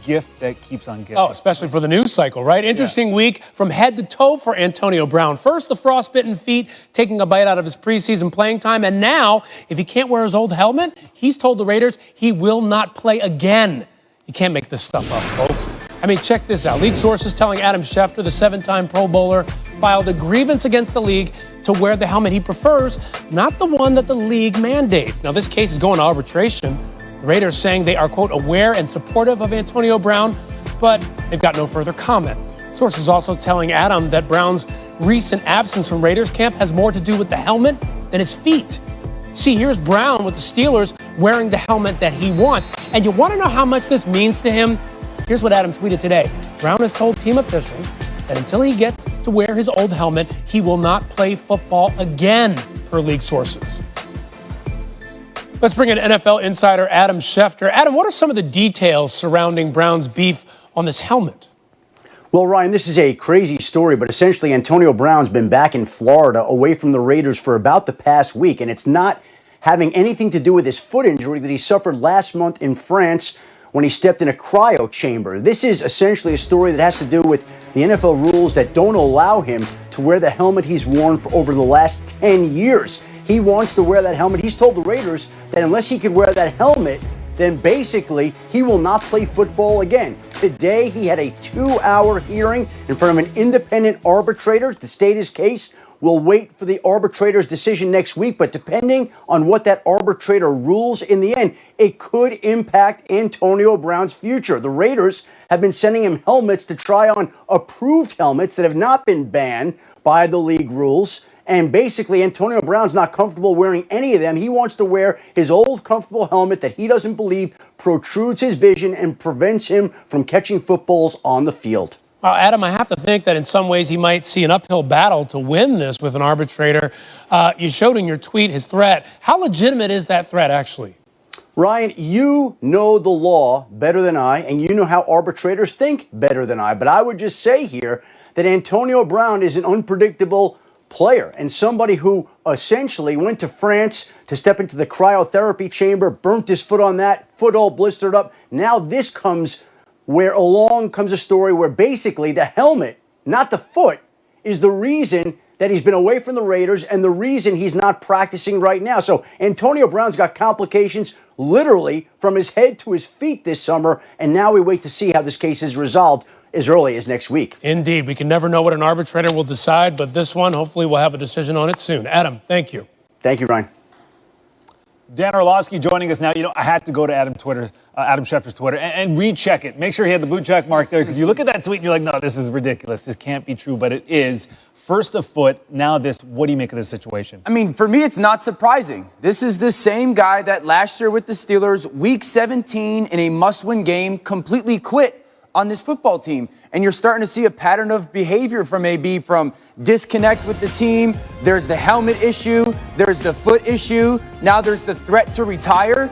gift that keeps on giving. Oh, especially for the news cycle, right? Interesting week from head to toe for Antonio Brown. First, the frostbitten feet taking a bite out of his preseason playing time. And now, if he can't wear his old helmet, he's told the Raiders he will not play again. You can't make this stuff up, folks. I mean, check this out. League sources telling Adam Schefter, the 7-time Pro Bowler, filed a grievance against the league to wear the helmet he prefers, not the one that the league mandates. Now, this case is going to arbitration. The Raiders saying they are, quote, aware and supportive of Antonio Brown, but they've got no further comment. Sources also telling Adam that Brown's recent absence from Raiders camp has more to do with the helmet than his feet. See, here's Brown with the Steelers wearing the helmet that he wants. And you want to know how much this means to him? Here's what Adam tweeted today. Brown has told team officials that until he gets to wear his old helmet, he will not play football again, per league sources. Let's bring in NFL insider Adam Schefter. Adam, what are some of the details surrounding Brown's beef on this helmet? Well, Ryan, this is a crazy story, but essentially Antonio Brown's been back in Florida away from the Raiders for about the past week, and it's not having anything to do with his foot injury that he suffered last month in France when he stepped in a cryo chamber. This is essentially a story that has to do with the NFL rules that don't allow him to wear the helmet he's worn for over the last 10 years. He wants to wear that helmet. He's told the Raiders that unless he could wear that helmet, then basically he will not play football again. Today, he had a 2-hour hearing in front of an independent arbitrator to state his case. We'll wait for the arbitrator's decision next week, but depending on what that arbitrator rules in the end, it could impact Antonio Brown's future. The Raiders have been sending him helmets to try on approved helmets that have not been banned by the league rules. And basically, Antonio Brown's not comfortable wearing any of them. He wants to wear his old comfortable helmet that he doesn't believe protrudes his vision and prevents him from catching footballs on the field. Well, Adam, I have to think that in some ways he might see an uphill battle to win this with an arbitrator. You showed in your tweet his threat. How legitimate is that threat, actually? Ryan, you know the law better than I, and you know how arbitrators think better than I. But I would just say here that Antonio Brown is an unpredictable player and somebody who essentially went to France to step into the cryotherapy chamber, burnt his foot on that, foot all blistered up. Now this comes where along comes a story where basically the helmet, not the foot, is the reason that he's been away from the Raiders and the reason he's not practicing right now. So Antonio Brown's got complications literally from his head to his feet this summer, and now we wait to see how this case is resolved as early as next week. Indeed. We can never know what an arbitrator will decide, but this one, hopefully we'll have a decision on it soon. Adam, thank you. Thank you, Ryan. Dan Orlovsky joining us now. You know, I had to go to Adam Schefter's Twitter and recheck it. Make sure he had the blue check mark there, because you look at that tweet and you're like, no, this is ridiculous. This can't be true, but it is. First the foot, now this. What do you make of this situation? I mean, for me, it's not surprising. This is the same guy that last year with the Steelers, week 17 in a must-win game, completely quit on this football team. And you're starting to see a pattern of behavior from AB, from disconnect with the team. There's the helmet issue. There's the foot issue. Now there's the threat to retire.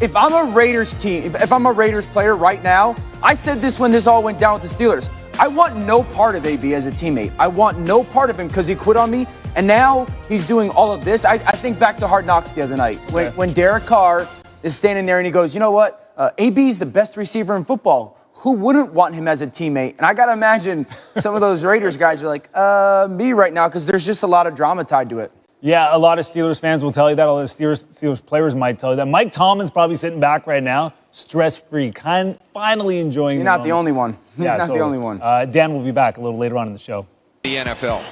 If I'm a Raiders team, if I'm a Raiders player right now, I said this when this all went down with the Steelers. I want no part of AB as a teammate. I want no part of him because he quit on me. And now he's doing all of this. I think back to Hard Knocks the other night when Derek Carr is standing there and he goes, you know what? AB is the best receiver in football. Who wouldn't want him as a teammate? And I got to imagine some of those Raiders guys are like, me right now, because there's just a lot of drama tied to it. Yeah, a lot of Steelers fans will tell you that. A lot of Steelers players might tell you that. Mike Tomlin's probably sitting back right now, stress-free, finally enjoying You're not the only one. He's not the only one. Dan will be back a little later on in the show. The NFL.